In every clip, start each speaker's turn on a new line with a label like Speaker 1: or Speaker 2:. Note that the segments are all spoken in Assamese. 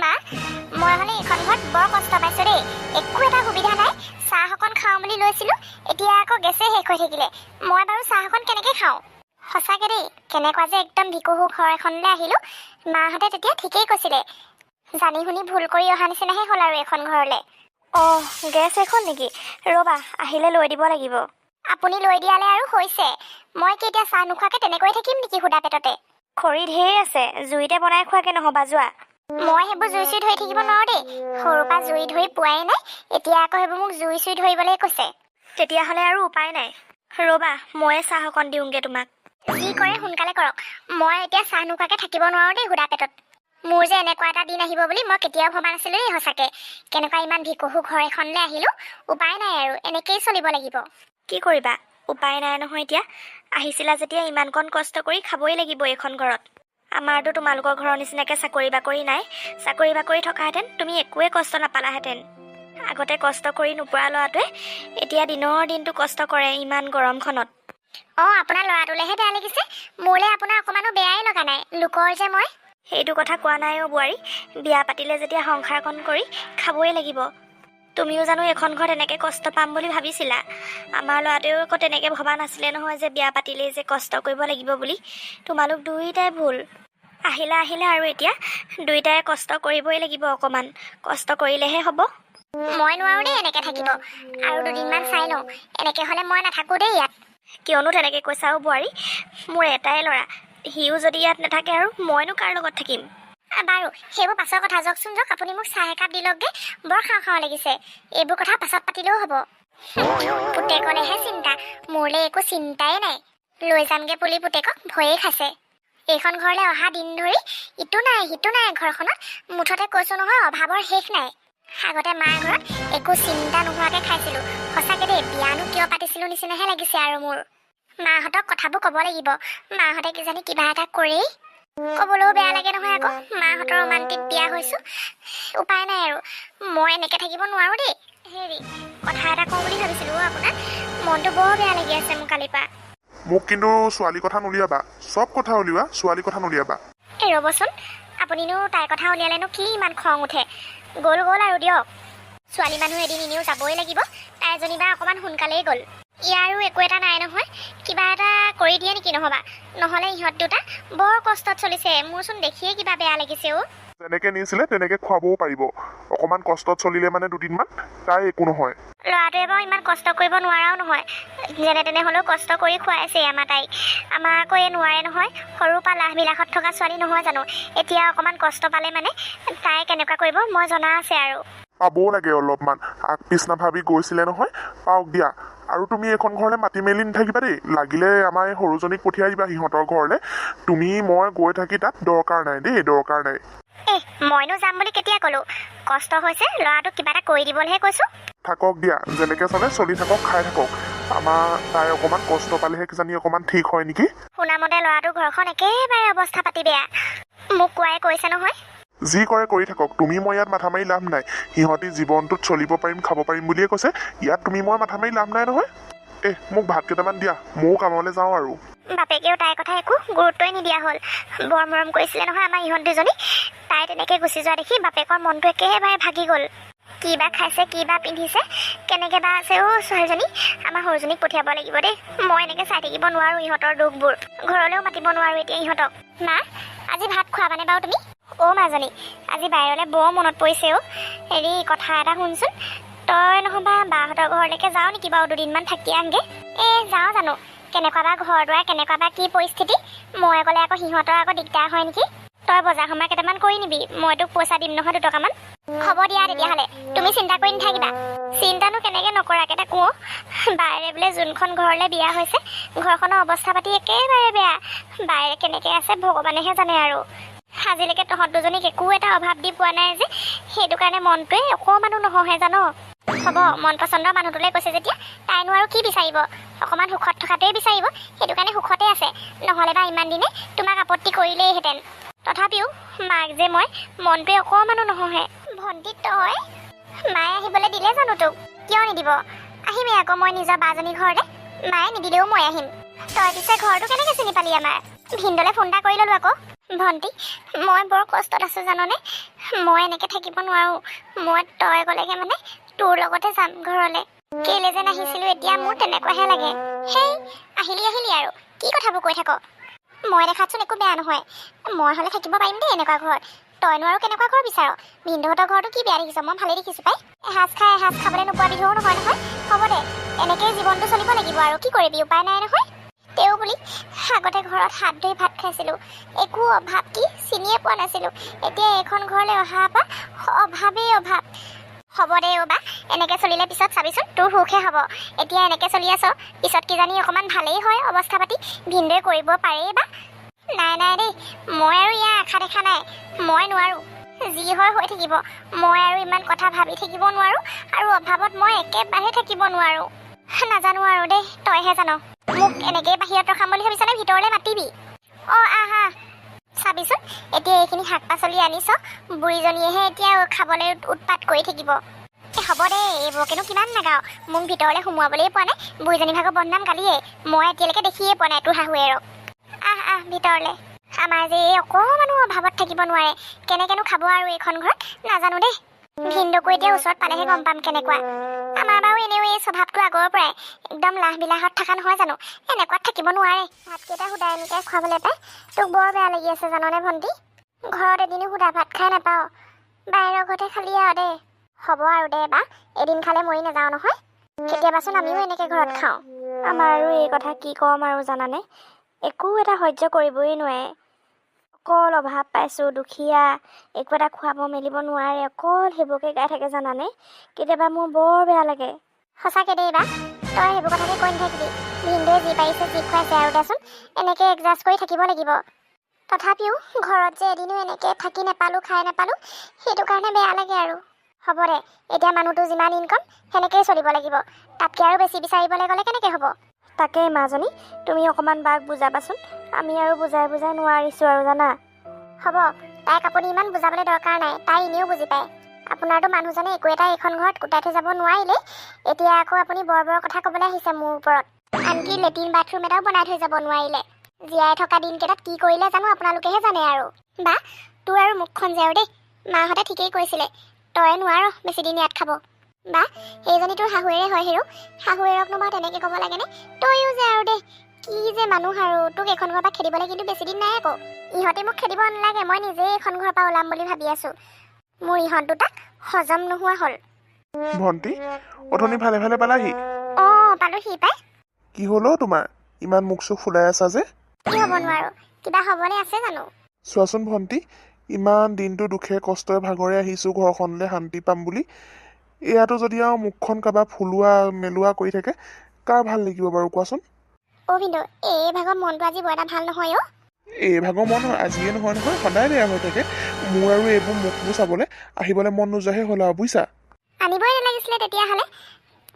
Speaker 1: মা মই হলে এইখন ঘৰত বৰ কষ্ট পাইছো দেই। একো এটা সুবিধা নাই। চাহ অকণ খাওঁ বুলি লৈছিলো, এতিয়া আকৌ গেছে শেষ হৈ থাকিলে। মই বাৰু চাহ অকণ কেনেকে খাওঁ? সঁচাকে দেই, কেনেকুৱা যে একদম ভিকহু ঘৰ এখনলৈ আহিলো। মাহঁতে তেতিয়া ঠিকেই কৈছিলে, জানি শুনি ভুল কৰি অহা নিচিনাহে হ'ল আৰু এখন ঘৰলৈ।
Speaker 2: অঁ, গেছ শেষ হ'ল নেকি? ৰ'বা, আহিলে লৈ দিব লাগিব।
Speaker 1: আপুনি লৈ দিয়ালে আৰু হৈছে। মই কি এতিয়া চাহ নোখোৱাকে তেনেকৈ থাকিম নেকি সুদা পেটতে?
Speaker 2: খৰি ঢেৰ আছে, জুইতে বনাই খোৱাকে নহবা, যোৱা।
Speaker 1: মই সেইবোৰ জুই চুই ধৰি থাকিব নোৱাৰো দেই। সৰুৰ পৰা জুই ধৰি পোৱাই নাই, এতিয়া আকৌ সেইবোৰ মোক জুই চুই ধৰিবলৈ কৈছে।
Speaker 2: তেতিয়াহ'লে আৰু উপায় নাই। ৰ'বা, ময়ে চাহ অকণ দিওঁগে তোমাক।
Speaker 1: যি কৰে সোনকালে কৰক। মই এতিয়া চাহ নোখোৱাকে থাকিব নোৱাৰো দেই সুদা পেটত। মোৰ যে এনেকুৱা এটা দিন আহিব বুলি মই কেতিয়াও ভবা নাছিলো দেই সঁচাকে। কেনেকুৱা ইমান ভিকহু ঘৰ এখনলৈ আহিলো, উপায় নাই আৰু এনেকেই চলিব লাগিব।
Speaker 2: কি কৰিবা, উপায় নাই নহয় এতিয়া। আহিছিলা যেতিয়া ইমানকণ কষ্ট কৰি খাবই লাগিব এইখন ঘৰত। আমাৰতো তোমালোকৰ ঘৰৰ নিচিনাকৈ চাকৰি বাকৰি নাই। চাকৰি বাকৰি থকাহেঁতেন তুমি একোৱে কষ্ট নাপালাহেঁতেন। আগতে কষ্ট কৰি নোপোৱা ল'ৰাটোৱে এতিয়া দিনৰ দিনটো কষ্ট কৰে ইমান গৰমখনত।
Speaker 1: অঁ, আপোনাৰ ল'ৰাটোলেহে বেয়া লাগিছে, মোলৈ আপোনাৰ অকণমানো বেয়াই লগা নাই। লোকৰ যে মই
Speaker 2: সেইটো কথা কোৱা নাই অ' বোৱাৰী। বিয়া পাতিলে যেতিয়া সংসাৰখন কৰি খাবই লাগিব। তুমিও জানো এখন ঘৰত এনেকৈ কষ্ট পাম বুলি ভাবিছিলা? আমাৰ ল'ৰাটোৱেও আকৌ তেনেকৈ ভবা নাছিলে নহয় যে বিয়া পাতিলেই যে কষ্ট কৰিব লাগিব বুলি। তোমালোক দুয়োটাই ভুল। আহিলা আৰু এতিয়া দুয়োটাই কষ্ট কৰিবই লাগিব। অকণমান কষ্ট কৰিলেহে হ'ব।
Speaker 1: মই নোৱাৰো দেই এনেকে থাকিব। আৰু দুদিনমান চাই লওঁ, এনেকে হ'লে মই নাথাকো দেই ইয়াত।
Speaker 2: কিয়নো তেনেকৈ কৈছা অ' বোৱাৰী? মোৰ এটাই ল'ৰা, সিও যদি ইয়াত নাথাকে আৰু মইনো কাৰ লগত থাকিম?
Speaker 1: বাৰু সেইবোৰ পাছৰ কথা, যাওকচোন যাওক। আপুনি মোক চাহ একাপ দি লওকগে, বৰ খাওঁ খাওঁ লাগিছে। এইবোৰ কথা পাছত পাতিলেও হ'ব। পুতেকলেহে চিন্তা, মোলৈ একো চিন্তাই নাই। লৈ যামগে বুলি পুতেকক ভয়েই খাইছে। এইখন ঘৰলৈ অহা দিন ধৰি ইটো নাই সিটো নাই ঘৰখনত। মুঠতে কৈছো নহয়, অভাৱৰ শেষ নাই। আগতে মাৰ ঘৰত একো চিন্তা নোহোৱাকে খাইছিলো। সঁচাকে দেই, বিয়ানো কিয় পাতিছিলো নিচিনাহে লাগিছে আৰু মোৰ। মাহঁতক কথাবোৰ ক'ব লাগিব, মাহঁতে কিজানি কিবা এটা কৰেই। ক'বলৈও বেয়া লাগে নহয় আকৌ, মাহঁতৰ ৰোমান্টিক বিয়া হৈছো। উপায় নাই আৰু, মই এনেকে থাকিব নোৱাৰো দেই। হেৰি, কথা এটা কওঁ বুলি ভাবিছিলো আপোনাক। মনটো বৰ বেয়া লাগি আছে মোৰ কালিৰ পৰা।
Speaker 3: মোক কিন্তু ছোৱালী কথা নুলিয়াবা, চব কথা উলিওৱা, ছোৱালী কথা নুলিয়াবা।
Speaker 1: এই ৰ'বচোন, আপুনিনো তাইৰ কথা উলিয়ালেনো কি ইমান খং উঠে? গ'ল আৰু দিয়ক। ছোৱালী মানুহ এদিন এনেও যাবই লাগিব। তাই যেনিবা অকণমান সোনকালেই গ'ল। ইয়াৰো একো এটা নাই নহয়, কিবা এটা কৰি দিয়ে নেকি নহ'বা? নহ'লে ইহঁত দুটা বৰ কষ্টত চলিছে। মোৰচোন দেখিয়ে কিবা বেয়া লাগিছে অ'।
Speaker 3: যেনেকে নিছিলে তেনেকে খুৱাবও পাৰিব। অকণমান কষ্টত চলিলে মানে দুদিনমান, তাই একো নহয়।
Speaker 1: ল'ৰাটোৱে বাৰু ইমান কষ্ট কৰিব নোৱাৰাও নহয়। যেনে তেনে হ'লেও কষ্ট কৰি খুৱাইছে আমাৰ তাইক। আমাৰ আকৌ এই নোৱাৰে নহয়। সৰুৰ পৰা লাহ বিলাসত থকা ছোৱালী নহয় জানো? এতিয়া অকণমান কষ্ট পালে মানে তাই কেনেকুৱা কৰিব মই জনা আছে আৰু।
Speaker 3: পাবও লাগে অলপমান, আগ পিছ নাভাবি গৈছিলে নহয়, পাওক দিয়া। আৰু তুমি এইখন ঘৰলৈ মাতি মেলি নাথাকিবা দেই। লাগিলে আমাৰ এই সৰুজনীক পঠিয়াই দিবা সিহঁতৰ ঘৰলৈ। তুমি মই গৈ থাকি তাত দৰকাৰ নাই দেই, দৰকাৰ নাই।
Speaker 1: মইনো যাম বুলি কেতিয়া ক'লো? কষ্ট হৈছে, ল'ৰাটোক কিবা এটা কৰি দিবলৈহে কৈছো।
Speaker 3: থাকক দিয়া, যেনেকে চলে চলি থাকক, খাই থাকক। আমাৰ তাই অকণমান কষ্ট পালেহে কিজানি অকণমান ঠিক হয় নেকি?
Speaker 1: শুনামতে ল'ৰাটোৰ ঘৰখন একেবাৰে অৱস্থা পাতি বেয়া, মোক কোৱাই কৈছে নহয়।
Speaker 3: যি কৰে কৰি থাকক, তুমি মই ইয়াত মাথা মাৰি লাভ নাই। সিহঁতি জীৱনটোত চলিব পাৰিম, খাব পাৰিম বুলিয়ে কৈছে। ইয়াত তুমি মই মাথা মাৰি লাভ নাই নহয়। মোক ভাত কেইটামান দিয়া, ময়ো কামলৈ যাওঁ আৰু।
Speaker 1: বাপেকেও তাইৰ কথা একো গুৰুত্বই নিদিয়া হ'ল। বৰ মৰম কৰিছিলে নহয় আমাৰ ইহঁত দুজনী। তাই তেনেকে গুচি যোৱা দেখি বাপেকৰ মনটো একেবাৰে ভাগি গ'ল। কি বা খাইছে, কি বা পিন্ধিছে, কেনেকে বা আছে অ' ছোৱালীজনী। আমাৰ সৰুজনীক পঠিয়াব লাগিব দেই। মই এনেকে চাই থাকিব নোৱাৰো ইহঁতৰ দুখবোৰ। ঘৰলৈও মাতিব নোৱাৰো এতিয়া ইহঁতক। মা, আজি ভাত খোৱাবানে বাৰু তুমি? অ' মাজনী, আজি বাহিৰলৈ বৰ মনত পৰিছে অ'। হেৰি, কথা এটা শুনচোন। তই নহবা বাহঁতৰ ঘৰলৈকে যাওঁ নেকি বাৰু? দুদিনমান থাকি আহগে। যাওঁ জানো? কেনেকুৱা বা ঘৰ দুৱাৰ, কেনেকুৱা বা কি পৰিস্থিতি। মই গ'লে আকৌ সিহঁতৰ আকৌ দিগদাৰ হয় নেকি? তই বজাৰ সমাৰ কেইটামান কৰি নিবি, মই তোক পইচা দিম নহয় 2 টকামান। হ'ব দিয়া তেতিয়াহ'লে, তুমি চিন্তা কৰি নাথাকিবা। চিন্তানো কেনেকে নকৰাকে থাকো? বাইৰে বোলে যোনখন ঘৰলৈ বিয়া হৈছে, ঘৰখনৰ অৱস্থা পাতি একেবাৰে বেয়া। বাইৰে কেনেকে আছে ভগৱানেহে জানে আৰু। আজিলৈকে তহঁত দুজনীক একো এটা অভাৱ দি পোৱা নাই যে, সেইটো কাৰণে মনটোৱে অকণমানো নহহে জানো। হ'ব, মন পচন্দৰ মানুহটোলৈ কৈছে যেতিয়া তাইনো আৰু কি বিচাৰিব? অকণমান সুখত থকাটোৱে বিচাৰিব। সেইটো কাৰণে সুখতে আছে, নহ'লে বা ইমান দিনে তোমাক আপত্তি কৰিলেইহেঁতেন। তথাপিও মাক যে মই, মনটোৱে অকণমানো নহহে। ভণ্টি তই? মায়ে আহিবলৈ দিলে জানো তোক? কিয় নিদিব? আহিমেই আকৌ মই নিজৰ বাজনীৰ ঘৰলৈ। মায়ে নিদিলেও মই আহিম। তই পিছে ঘৰটো কেনেকৈ চিনি পালি আমাৰ? ভিনদলৈ ফোন এটা কৰি ল'লোঁ আকৌ। ভণ্টি, মই বৰ কষ্টত আছোঁ জাননে। মই এনেকৈ থাকিব নোৱাৰোঁ। মই তই গ'লেগে মানে তোৰ লগতে যাম ঘৰলৈ। কেলে যেন আহিছিলোঁ, এতিয়া মোৰ তেনেকুৱাহে লাগে। সেই আহিলি আৰু কি কথাবোৰ কৈ থাক। মই দেখাতচোন একো বেয়া নহয়। মই হ'লে থাকিব পাৰিম দেই এনেকুৱা ঘৰত। তইনো আৰু কেনেকুৱা ঘৰ বিচাৰ? ভিনদেউহঁতৰ ঘৰটো কি বেয়া দেখিছ? মই ভালেই দেখিছোঁ পাই। এসাঁজ খাবলৈ নোপোৱা বিধৰো নহয়। হ'ব দে, এনেকেই জীৱনটো চলিব লাগিব আৰু কি কৰিবি, উপায় নাই নহয়। তেওঁ বুলি আগতে ঘৰত হাত ধুই ভাত খাইছিলোঁ, একো অভাৱ কি চিনিয়ে পোৱা নাছিলোঁ। এতিয়া এইখন ঘৰলৈ অহাৰ পৰা অভাৱেই অভাৱ। হ'ব দে বা, এনেকৈ চলিলে পিছত চাবিচোন তোৰ সুখহে হ'ব। এতিয়া এনেকৈ চলি আছ, পিছত কিজানি অকণমান ভালেই হয় অৱস্থা পাতি, ভিনদেউৱে কৰিব পাৰেই বা। নাই দেই, মই আৰু ইয়াৰ আশা দেখা নাই। মই নোৱাৰোঁ, যি হয় হৈ থাকিব। মই আৰু ইমান কথা ভাবি থাকিব নোৱাৰোঁ, আৰু অভাৱত মই একেবাৰে থাকিব নোৱাৰোঁ। নাজানো আৰু দেই, তইহে জান। মোক এনেকেই বাহিৰত ৰখাম বুলি ভাবিছনে? ভিতৰলৈ মাতিবি। আহা চাবিচোন, এতিয়া এইখিনি শাক পাচলি আনিছ, বুঢ়ীজনীয়েহে এতিয়া খাবলৈ উৎপাত কৰি থাকিব। হ'ব দে, এইবোৰকেনো কিমান নাগাওঁ। মোক ভিতৰলৈ সোমোৱাবলৈ পোৱা নাই। বুঢ়ীজনী ভাগৰ বদনাম গালিয়ে মই এতিয়ালৈকে দেখিয়ে পোৱা নাই তোৰ শাহুৱেৰক। আহ ভিতৰলৈ। আমাৰ যে এই অকণমানো অভাৱত থাকিব নোৱাৰে, কেনেকেনো খাব আৰু এইখন ঘৰত নাজানো দেই। ভিনদেউকো এতিয়া ওচৰত পালেহে গম পাম কেনেকুৱা। আমাৰ বাৰু এনেও এই স্বভাৱটো আগৰ পৰাই একদম লাহ বিলাহত থকা নহয় জানো, এনেকুৱাত থাকিব নোৱাৰে। ভাতকেইটা সুদাই এনেকৈ খুৱাবলৈ পাই তোক বৰ বেয়া লাগি আছে জাননে ভণ্টি। ঘৰত এদিনো সুদা ভাত খাই নাপাওঁ, বাহিৰৰ ঘৰতে খালি আৰু দেই। হ'ব আৰু দে বা, এদিন খালে মৰি নাযাওঁ নহয়। কেতিয়াবাচোন আমিও এনেকৈ ঘৰত খাওঁ।
Speaker 2: আমাৰ আৰু এই কথা কি ক'ম আৰু জানানে, একো এটা সহ্য কৰিবই নোৱাৰে। অকল অভাৱ পাইছোঁ, দুখীয়া, একো এটা খুৱাব মেলিব নোৱাৰে, অকল সেইবোৰকে গাই থাকে জানানে। কেতিয়াবা মোৰ বৰ বেয়া লাগে।
Speaker 1: সঁচাকৈ দেই বা, তই সেইবোৰ কথাকে কৈ নাথাকিবি। ভিনদেউৱে যি পাৰিছে যি খুৱাইছে আৰু দেচোন, এনেকৈ এডজাষ্ট কৰি থাকিব লাগিব। তথাপিও ঘৰত যে এদিনো এনেকৈ থাকি নাপালোঁ, খাই নাপালোঁ, সেইটো কাৰণে বেয়া লাগে আৰু। হ'ব দে, এতিয়া মানুহটো যিমান ইনকম সেনেকৈয়ে চলিব লাগিব। তাতকৈ আৰু বেছি বিচাৰিবলৈ গ'লে কেনেকৈ হ'ব?
Speaker 2: তাকেই মাজনী, তুমি অকণমান বাক বুজাবাচোন। আমি আৰু বুজাই নোৱাৰিছোঁ আৰু জানা।
Speaker 1: হ'ব, তাইক আপুনি ইমান বুজাবলৈ দৰকাৰ নাই, তাই এনেও বুজি পায়। আপোনাৰতো মানুহজনে একো এটা এইখন ঘৰত গোটাই থৈ যাব নোৱাৰিলেই, এতিয়া আকৌ আপুনি বৰ কথা ক'বলৈ আহিছে মোৰ ওপৰত। আনকি লেট্ৰিন বাথৰুম এটাও বনাই থৈ যাব নোৱাৰিলে। জীয়াই থকা দিনকেইটাত কি কৰিলে জানো আপোনালোকেহে জানে আৰু। বা, তোৰ আৰু মুখখন যে আৰু দেই, মাহঁতে ঠিকেই কৈছিলে, তই নোৱাৰ বেছি দিন ইয়াত খাব। বা, সেইজনী তোৰ শাহুৱেৰে হয় হেৰো, শাহুৱেৰকনো বাৰু তেনেকৈ ক'ব লাগেনে? তইও যে আৰু দেই, কি যে মানুহ আৰু। তোক এইখন ঘৰৰ পৰা খেদিবলৈ কিন্তু বেছি দিন নাই আকৌ। ইহঁতে মোক খেদিব নালাগে, মই নিজেই এইখন ঘৰৰ পৰা ওলাম বুলি ভাবি আছোঁ। মোৰ ইহঁত দুটাক হজম নোহোৱা হ'ল।
Speaker 3: ভণ্টি, অথনি ভালে পালাহি?
Speaker 1: পালোহি পাই।
Speaker 3: কি হ'ল তোমাৰ? ইমান মুখ চুখ ফুলাই আছা যে?
Speaker 1: কি হ'ব নোৱাৰো, কিবা হ'বলৈ আছে জানো?
Speaker 3: চোৱাচোন ভণ্টি, ইমান দিনটো দুখে কষ্টৰে ভাগৰে আহিছোঁ ঘৰখনলৈ শান্তি পাম বুলি, এয়াতো যদি আৰু মুখখন কাৰোবাৰ ফুলোৱা মেলোৱা কৰি থাকে, কাৰ ভাল লাগিব বাৰু কোৱাচোন?
Speaker 1: ভিনদেউ, এই ভাগৰ মনটো আজি বৰ এটা ভাল নহয় অ'।
Speaker 3: এই ভাগৰ মন আজিয়ে নহয়, সদায় বেয়া হৈ থাকে। মোৰ আৰু এইবোৰ মুখবোৰ চাবলৈ আহিবলৈ মন নোযোৱাহে হ'ল আৰু বুজিছা।
Speaker 1: আনিবই নালাগিছিলে তেতিয়াহ'লে,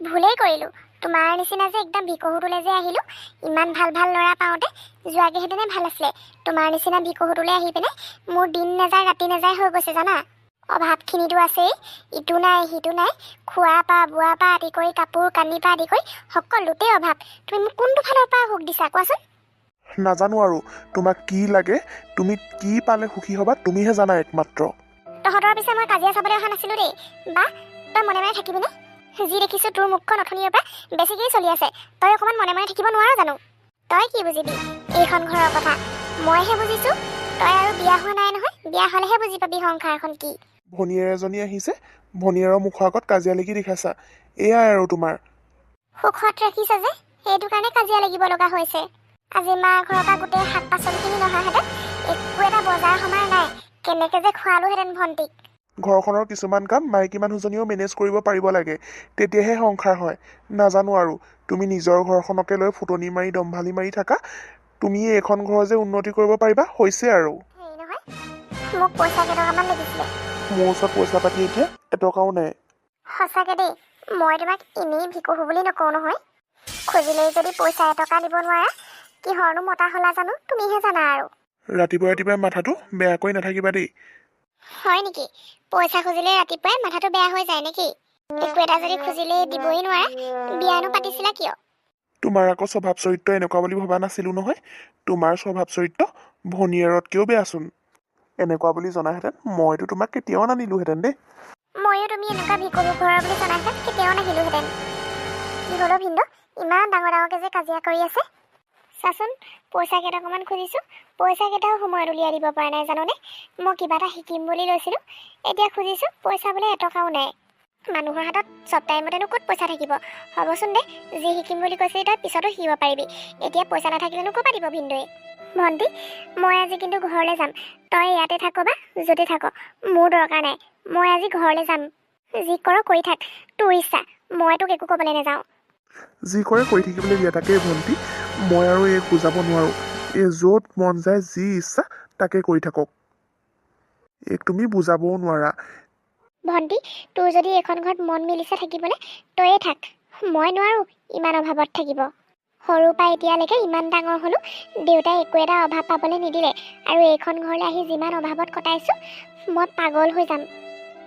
Speaker 1: ভুলেই কৰিলোঁ। তোমাৰ নিচিনা যে একদম ভিকহুটোলৈ যে আহিলোঁ, ইমান ভাল ল'ৰা পাওঁতে যোৱাগেহেঁতেনে ভাল আছিলে। তোমাৰ নিচিনা ভিকহুটোলৈ আহি পিনে মোৰ দিন নাযায় ৰাতি নাযায় হৈ গৈছে জানা। অভাৱখিনিতো আছেই, ইটো নাই সিটো নাই, খোৱা পা বোৱা পা আদি কৰি কাপোৰ কানিৰ পৰা আদি কৰি সকলোতেই অভাৱ। তুমি মোক কোনটো ফালৰ পৰা সুখ দিছা কোৱাচোন?
Speaker 3: নাজানো আৰু তোমাক কি লাগে, তুমি কি পালে সুখী হ'বা তুমিহে জানা একমাত্ৰ।
Speaker 1: তহঁতৰ পিছে মই কাজিয়া চাবলৈ অহা নাছিলোঁ দেই। বা, তই মনে থাকিবিনে? যি দেখিছোঁ তোৰ মুখখন অথনিৰ পৰা বেছিকেই চলি আছে। তই অকণমান মনে থাকিব নোৱাৰ জানো? তই কি বুজিবি এইখন ঘৰৰ কথা? মইহে বুজিছোঁ। তই আৰু বিয়া হোৱা নাই নহয়, বিয়া হ'লেহে বুজি পাবি সংসাৰখন কি।
Speaker 3: ভনীয়েৰ এজনী আহিছে, ভনীয়েৰৰ মুখৰ আগত কাজিয়া লাগি দেখাইছা, এয়াই আৰু তোমাৰ।
Speaker 1: সুখত ৰাখিছে যে, সেইটো কাৰণে কাজিয়া লাগিব লগা হৈছে। আজি মাৰ ঘৰৰ পৰা গোটেই শাক পাচলিখিনি নহাহেঁতেন একো এটা বজাৰ সমাৰ নাই, কেনেকৈ যে খোৱালোহেঁতেন ভণ্টিক।
Speaker 3: ঘৰখনৰ কিছুমান কাম মাইকী মানুহজনীও মেনেজ কৰিব পাৰিব লাগে, তেতিয়াহে সংসাৰ হয়। নাজানো আৰু, তুমি নিজৰ ঘৰখনকে লৈ ফুটনি মাৰি দম্ভালি মাৰি থাকা, তুমি এইখন ঘৰ যে উন্নতি কৰিব পাৰিবা হৈছে আৰু।
Speaker 1: হেৰি নহয়, মোক পইচা কেইটকামান লাগিছিলে।
Speaker 3: মোৰ ওচৰত পইচা পাতি এতিয়া এটকাও নাই।
Speaker 1: সঁচাকৈ দেই, মই তোমাক এনেই ভিকহু বুলি নকওঁ নহয়। খুজিলেই যদি পইচা এটকা দিব নোৱাৰা, কিহৰনো মতা হ'লা জানো, তুমিহে জানা আৰু।
Speaker 3: ৰাতিপুৱাই মাথাটো বেয়া কৰি নাথাকিবা দেই।
Speaker 1: হয় নেকি? পইচা খুজিলে ৰাতিপুৱাই মাথাটো বেয়া হৈ যায় নেকি? একো এটা যদি খুজিলে দিবই নোৱাৰা, বিয়ানো পাতিছিলা কিয়?
Speaker 3: তোমাৰ আকৌ স্বভাৱ চৰিত্ৰ এনেকুৱা বুলি ভবা নাছিলো নহয়। তোমাৰ স্বভাৱ চৰিত্ৰ ভনীয়েৰতকৈও বেয়াচোন। এনেকুৱা বুলি জনাহেঁতেন মইতো তোমাক কেতিয়াও নানিলোহেঁতেন দেই।
Speaker 1: ময়ো তুমি এনেকুৱা ভিকু ঘৰৰ বুলি জনাহেঁতেন কেতিয়াও নাহিলোহেঁতেন। কি হ'লো ভিন্দু, ইমান ডাঙৰ ডাঙৰকৈ যে কাজিয়া কৰি আছে। চাচোন, পইচা কেইটকামান খুজিছোঁ, পইচা কেইটাও সময়ত উলিয়াই দিব পৰা নাই জাননে। মই কিবা এটা শিকিম বুলি লৈছিলোঁ, এতিয়া খুজিছোঁ পইচা বোলে এটকাও নাই। মানুহৰ হাতত চব টাইমতেনো ক'ত পইচা থাকিব। হ'বচোন দে, যি শিকিম বুলি কৈছিলি তই পিছতো শিকিব পাৰিবি। এতিয়া পইচা নাথাকিলেনো ক'ৰ পৰা দিব ভিন্দুৱে। ভণ্টি, মই আজি কিন্তু ঘৰলৈ যাম। তই ইয়াতে থাক বা য'তে থাক, মোৰ দৰকাৰ নাই। মই আজি ঘৰলৈ যাম। যি কৰ কৰি থাক, তোৰ ইচ্ছা, মই তোক একো ক'বলৈ নাযাওঁ।
Speaker 3: যি কৰে কৰি থাকিবলৈ দিয়া তাকেই ভণ্টি, মই আৰু এই বুজাব নোৱাৰোঁ। এই য'ত মন যায় যি ইচ্ছা তাকে কৰি থাকক, এইক তুমি বুজাবও নোৱাৰা।
Speaker 1: ভণ্টি, তোৰ যদি এইখন ঘৰত মন মিলিছে থাকিবলৈ, তয়ে থাক। মই নোৱাৰোঁ ইমান অভাৱত থাকিব। সৰুৰ পৰা এতিয়ালৈকে ইমান ডাঙৰ হ'লোঁ, দেউতাই একো এটা অভাৱ পাবলৈ নিদিলে, আৰু এইখন ঘৰলৈ আহি যিমান অভাৱত কটাইছোঁ, মই পাগল হৈ যাম।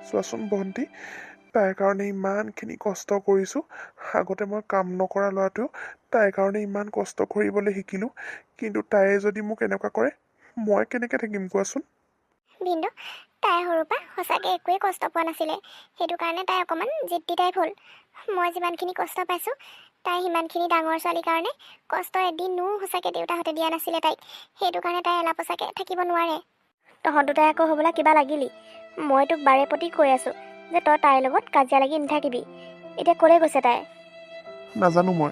Speaker 3: চোৱাচোন ভণ্টি, তাইৰ কাৰণে ইমানখিনি কষ্ট কৰিছোঁ। আগতে মই কাম নকৰা ল'ৰাটোৱেও তাইৰ কাৰণে ইমান কষ্ট কৰিবলৈ শিকিলোঁ, কিন্তু তাইয়ে যদি মোক এনেকুৱা কৰে, মই কেনেকৈ থাকিম কোৱাচোন।
Speaker 1: ভিন্দু, তাই সৰুৰ পৰা সঁচাকৈ একোৱেই কষ্ট পোৱা নাছিলে, সেইটো কাৰণে তাই অকণমান জিদ্দি টাইপ হ'ল। মই যিমানখিনি কষ্ট পাইছোঁ, তাই সিমানখিনি ডাঙৰ ছোৱালীৰ কাৰণে কষ্ট এদিনো সঁচাকৈ দেউতাহঁতে দিয়া নাছিলে তাইক, সেইটো কাৰণে তাই এলা পচাকৈ থাকিব নোৱাৰে।
Speaker 2: তহঁত দুটাই আকৌ হ'বলা কিবা লাগিলি। মই তোক বাৰে প্ৰতি কৈ আছোঁ যে তই তাইৰ লগত কাজিয়া লাগি নাথাকিবি। এতিয়া ক'লৈ গৈছে তাই?
Speaker 3: নাজানো মই,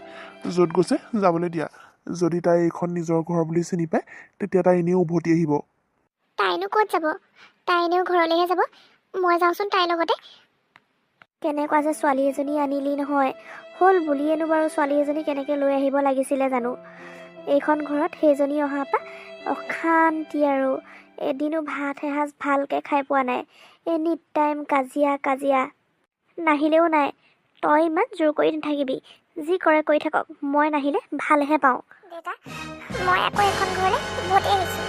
Speaker 3: য'ত গৈছে যাবলৈ দিয়া। যদি তাই এইখন নিজৰ ঘৰ বুলি চিনি পায়, তেতিয়া তাই এনেও উভতি আহিব।
Speaker 1: তাইনো ক'ত যাব? তাই এনেও ঘৰলৈহে যাব। মই যাওঁচোন তাইৰ লগতে।
Speaker 2: কেনেকুৱা যে ছোৱালী এজনী আনিলি নহয়, হ'ল বুলিয়েনো বাৰু ছোৱালী এজনী কেনেকৈ লৈ আহিব লাগিছিলে জানো। এইখন ঘৰত সেইজনী অহাৰ পৰা অশান্তি আৰু। এদিনো ভাত এসাঁজ ভালকৈ খাই পোৱা নাই, এনি টাইম কাজিয়া কাজিয়া। নাহিলেও নাই, তই ইমান জোৰ কৰি নাথাকিবি, যি কৰে কৰি থাকক, মই নাহিলে ভালহে পাওঁ।
Speaker 1: দেউতা, মই আকৌ এইখন ঘৰলৈ উভতি আহিছোঁ।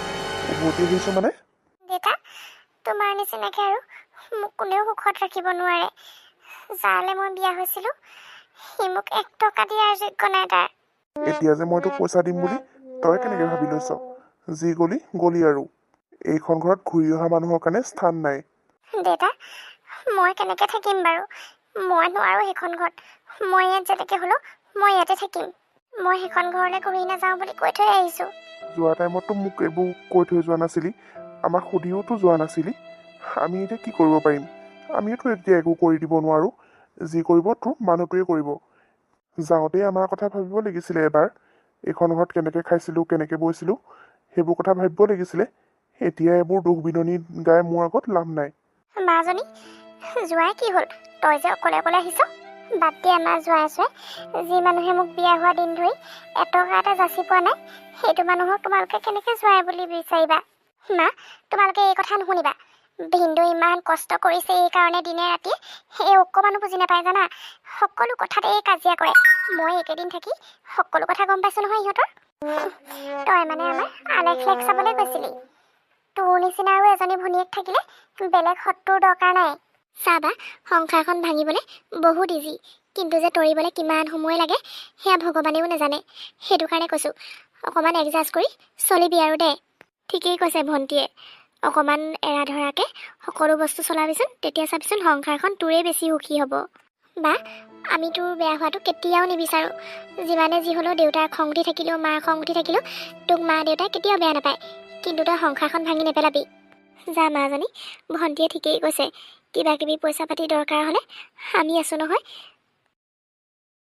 Speaker 3: উভতি আহিছোঁ মানে?
Speaker 1: দেউতা, তোমাৰ নিচিনাকৈ আৰু মোক কোনেও সুখত ৰাখিব নোৱাৰে। যাৰলৈ মই বিয়া হৈছিলোঁ, সি মোক 1 টকা দিয়াৰ যোগ্য নাই তাৰ।
Speaker 3: এতিয়া যে মই তোক পইচা দিম বুলি তই কেনেকৈ ভাবি লৈছ? যি গলি গলি আৰু। এইখন ঘৰত ঘূৰি অহা মানুহৰ কাৰণে স্থান নাই।
Speaker 1: দেউতা, মই কেনেকৈ থাকিম বাৰু? মই নোৱাৰোঁ সেইখন ঘৰত। মই ইয়াত যেনেকৈ হ'লেও মই ইয়াতে থাকিম। মই সেইখন ঘৰলৈ ঘূৰি নাযাওঁ বুলি কৈ থৈ আহিছোঁ।
Speaker 3: যোৱা টাইমততো মোক এইবোৰ কৈ থৈ যোৱা নাছিলি, আমাক সুধিওতো যোৱা নাছিলি। আমি এতিয়া কি কৰিব পাৰিম? আমিওতো এতিয়া একো কৰি দিব নোৱাৰোঁ। যি কৰিব তোৰ মানুহটোৱে কৰিব। যাওঁতেই আমাৰ কথা ভাবিব লাগিছিলে এবাৰ। এইখন ঘৰত কেনেকৈ খাইছিলোঁ, কেনেকৈ বৈছিলোঁ, সেইবোৰ কথা ভাবিব লাগিছিলে। এতিয়া এইবোৰ দুখ বিননি গাই মোৰ আগত লাভ নাই।
Speaker 1: মাজনী, যোৱাই কি হ'ল? তই যে অকলে অকলে আহিছ? বাদ দি আমাৰ যোৱাই যি মানুহে মোক বিয়া হোৱা দিন ধৰি এটকা এটা যাচি পোৱা নাই, সেইটো মানুহক তোমালোকে কেনেকৈ যোৱাই বুলি বিচাৰিবা? মা, তোমালোকে এই কথা নুশুনিবা। ভিন্দু ইমান কষ্ট কৰিছে এই কাৰণে দিনে ৰাতিয়ে, এই অকণমানো বুজি নাপায় জানা। সকলো কথাতে এই কাজিয়া কৰে। মই একেদিন থাকি সকলো কথা গম পাইছোঁ নহয় ইহঁতৰ। তই মানে আমাৰ আলেখ লেখ চাবলৈ গৈছিলি। তোৰ নিচিনা আৰু এজনী ভনীয়েক থাকিলে বেলেগ শত্ৰুৰ দৰকাৰ নাই। চাবা, সংসাৰখন ভাঙিবলৈ বহুত ইজি, কিন্তু যে তৰিবলৈ কিমান সময় লাগে সেয়া ভগৱানেও নাজানে। সেইটো কাৰণে কৈছোঁ, অকণমান এডজাষ্ট কৰি চলিবি আৰু দে। ঠিকেই কৈছে ভণ্টিয়ে, অকণমান এৰা ধৰাকৈ সকলো বস্তু চলাবিচোন, তেতিয়া চাবিচোন সংসাৰখন তোৰেই বেছি সুখী হ'ব। বা, আমি তোৰ বেয়া হোৱাটো কেতিয়াও নিবিচাৰোঁ। যিমানে যি হ'লেও দেউতাৰ খং উঠি থাকিলেও, মাৰ খং উঠি থাকিলেও তোক মা দেউতাই কেতিয়াও বেয়া নাপায়, কিন্তু তই সংসাৰখন ভাঙি নেপেলাবি। যা মাজনী, ভণ্টিয়ে ঠিকেই কৈছে। কিবা কিবি পইচা পাতি দৰকাৰ হ'লে আমি আছোঁ নহয়।